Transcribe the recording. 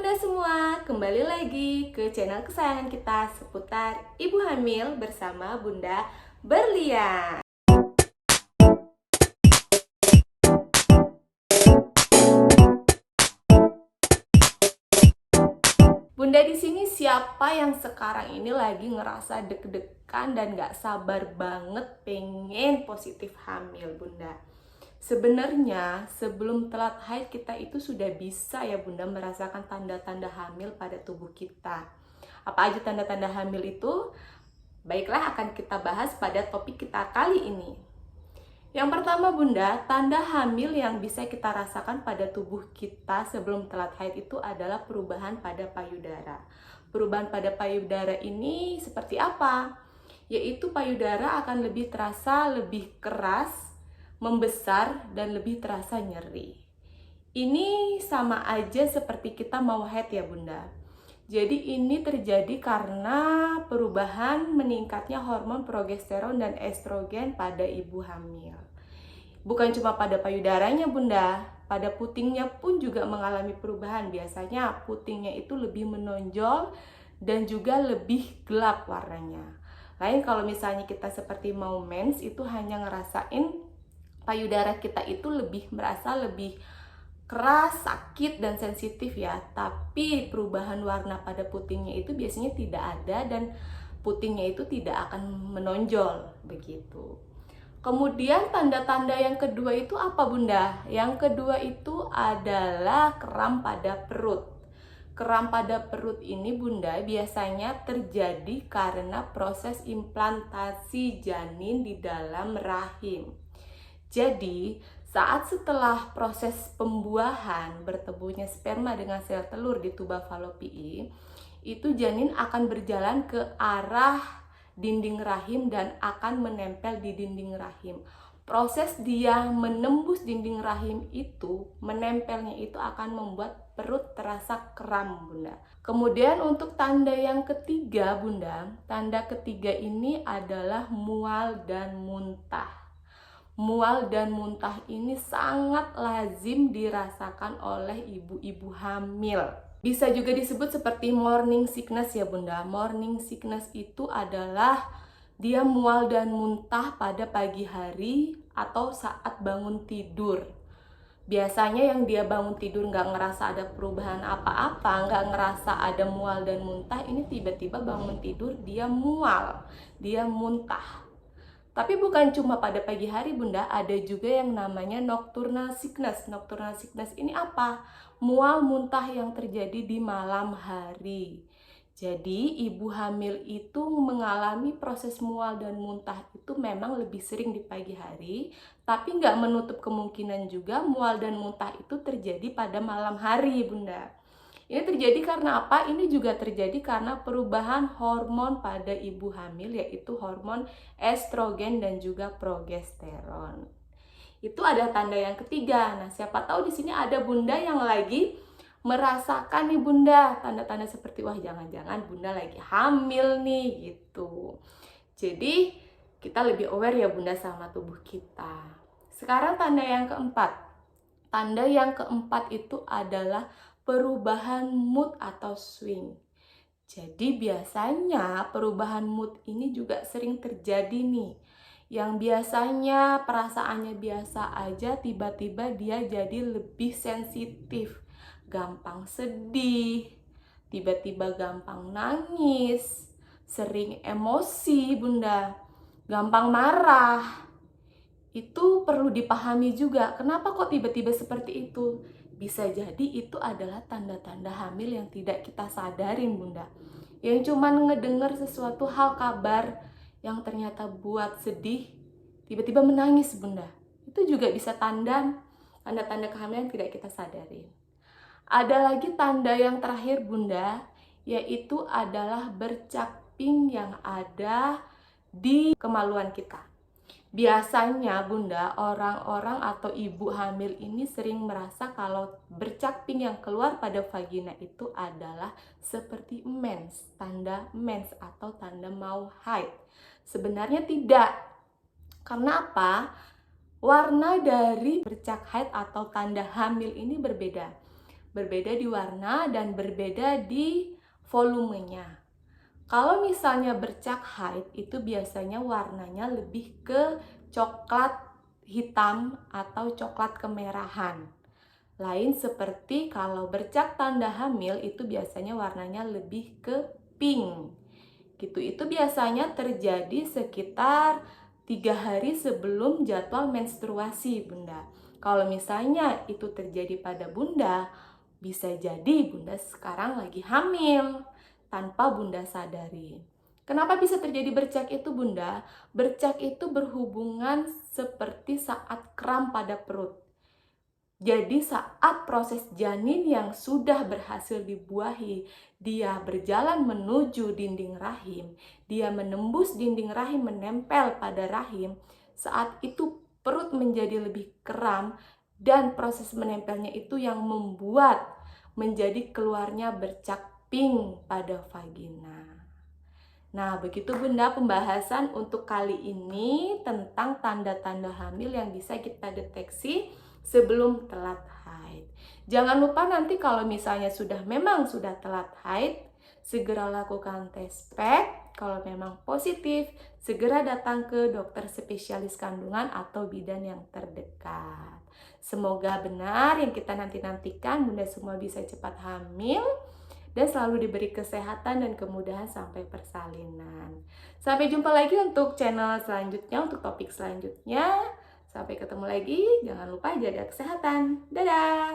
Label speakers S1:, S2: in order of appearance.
S1: Bunda semua, kembali lagi ke channel kesayangan kita seputar ibu hamil bersama Bunda Berlian. Bunda di sini siapa yang sekarang ini lagi ngerasa deg-degan dan gak sabar banget pengen positif hamil, Bunda? Sebenarnya sebelum telat haid kita itu sudah bisa ya Bunda merasakan tanda-tanda hamil pada tubuh kita. Apa aja tanda-tanda hamil itu? Baiklah, akan kita bahas pada topik kita kali ini. Yang pertama Bunda, tanda hamil yang bisa kita rasakan pada tubuh kita sebelum telat haid itu adalah perubahan pada payudara. Perubahan pada payudara ini seperti apa? Yaitu payudara akan lebih terasa lebih keras, membesar, dan lebih terasa nyeri. Ini sama aja seperti kita mau haid ya Bunda. Jadi ini terjadi karena perubahan meningkatnya hormon progesteron dan estrogen pada ibu hamil. Bukan cuma pada payudaranya Bunda, pada putingnya pun juga mengalami perubahan. Biasanya putingnya itu lebih menonjol dan juga lebih gelap warnanya. Lain kalau misalnya kita seperti mau mens, itu hanya ngerasain payudara kita itu merasa lebih keras, sakit, dan sensitif ya. Tapi perubahan warna pada putingnya itu biasanya tidak ada dan putingnya itu tidak akan menonjol begitu. Kemudian tanda-tanda yang kedua itu apa Bunda? Yang kedua itu adalah kram pada perut. Kram pada perut ini Bunda biasanya terjadi karena proses implantasi janin di dalam rahim. Jadi, saat setelah proses pembuahan bertemunya sperma dengan sel telur di tuba falopii, itu janin akan berjalan ke arah dinding rahim dan akan menempel di dinding rahim. Proses dia menembus dinding rahim itu, menempelnya itu akan membuat perut terasa kram, Bunda. Kemudian untuk tanda yang ketiga, Bunda, tanda ketiga ini adalah mual dan muntah. Mual dan muntah ini sangat lazim dirasakan oleh ibu-ibu hamil. Bisa juga disebut seperti morning sickness ya Bunda. Morning sickness itu adalah dia mual dan muntah pada pagi hari atau saat bangun tidur. Biasanya yang dia bangun tidur nggak ngerasa ada perubahan apa-apa, nggak ngerasa ada mual dan muntah, ini tiba-tiba bangun tidur dia mual, dia muntah. Tapi bukan cuma pada pagi hari Bunda, ada juga yang namanya nocturnal sickness. Nocturnal sickness ini apa? Mual muntah yang terjadi di malam hari. Jadi ibu hamil itu mengalami proses mual dan muntah itu memang lebih sering di pagi hari, tapi nggak menutup kemungkinan juga mual dan muntah itu terjadi pada malam hari Bunda. Ini terjadi karena apa? Ini juga terjadi karena perubahan hormon pada ibu hamil, yaitu hormon estrogen dan juga progesteron. Itu ada tanda yang ketiga. Nah, siapa tahu di sini ada Bunda yang lagi merasakan nih Bunda tanda-tanda seperti wah jangan-jangan Bunda lagi hamil nih gitu. Jadi kita lebih aware ya Bunda sama tubuh kita. Sekarang tanda yang keempat. Tanda yang keempat itu adalah perubahan mood atau swing. Jadi biasanya perubahan mood ini juga sering terjadi nih. Yang biasanya perasaannya biasa aja, tiba-tiba dia jadi lebih sensitif. Gampang sedih, tiba-tiba gampang nangis, sering emosi Bunda, gampang marah. Itu perlu dipahami juga, kenapa kok tiba-tiba seperti itu? Bisa jadi itu adalah tanda-tanda hamil yang tidak kita sadarin Bunda. Yang cuman ngedenger sesuatu hal kabar yang ternyata buat sedih, tiba-tiba menangis Bunda. Itu juga bisa tanda-tanda kehamilan tidak kita sadarin. Ada lagi tanda yang terakhir Bunda, yaitu adalah bercak pink yang ada di kemaluan kita. Biasanya Bunda, orang-orang atau ibu hamil ini sering merasa kalau bercak pink yang keluar pada vagina itu adalah seperti mens, tanda mens atau tanda mau haid. Sebenarnya tidak. Karena apa? Warna dari bercak haid atau tanda hamil ini berbeda. berbeda di warna dan berbeda di volumenya. Kalau misalnya bercak haid itu biasanya warnanya lebih ke coklat hitam atau coklat kemerahan. Lain seperti kalau bercak tanda hamil itu biasanya warnanya lebih ke pink. Gitu. Itu biasanya terjadi sekitar 3 hari sebelum jadwal menstruasi, Bunda. Kalau misalnya itu terjadi pada Bunda, bisa jadi Bunda sekarang lagi hamil tanpa Bunda sadari. Kenapa bisa terjadi bercak itu, Bunda? Bercak itu berhubungan seperti saat kram pada perut. Jadi saat proses janin yang sudah berhasil dibuahi, dia berjalan menuju dinding rahim, dia menembus dinding rahim, menempel pada rahim, saat itu perut menjadi lebih kram dan proses menempelnya itu yang membuat menjadi keluarnya bercak pink pada vagina. Nah, begitu Bunda pembahasan untuk kali ini tentang tanda-tanda hamil yang bisa kita deteksi sebelum telat haid. Jangan lupa nanti kalau misalnya memang sudah telat haid, segera lakukan tes PEG. Kalau memang positif, segera datang ke dokter spesialis kandungan atau bidan yang terdekat. Semoga benar yang kita nantikan, Bunda semua bisa cepat hamil dan selalu diberi kesehatan dan kemudahan sampai persalinan. Sampai jumpa lagi untuk channel selanjutnya, untuk topik selanjutnya. Sampai ketemu lagi, jangan lupa jaga kesehatan. Dadah!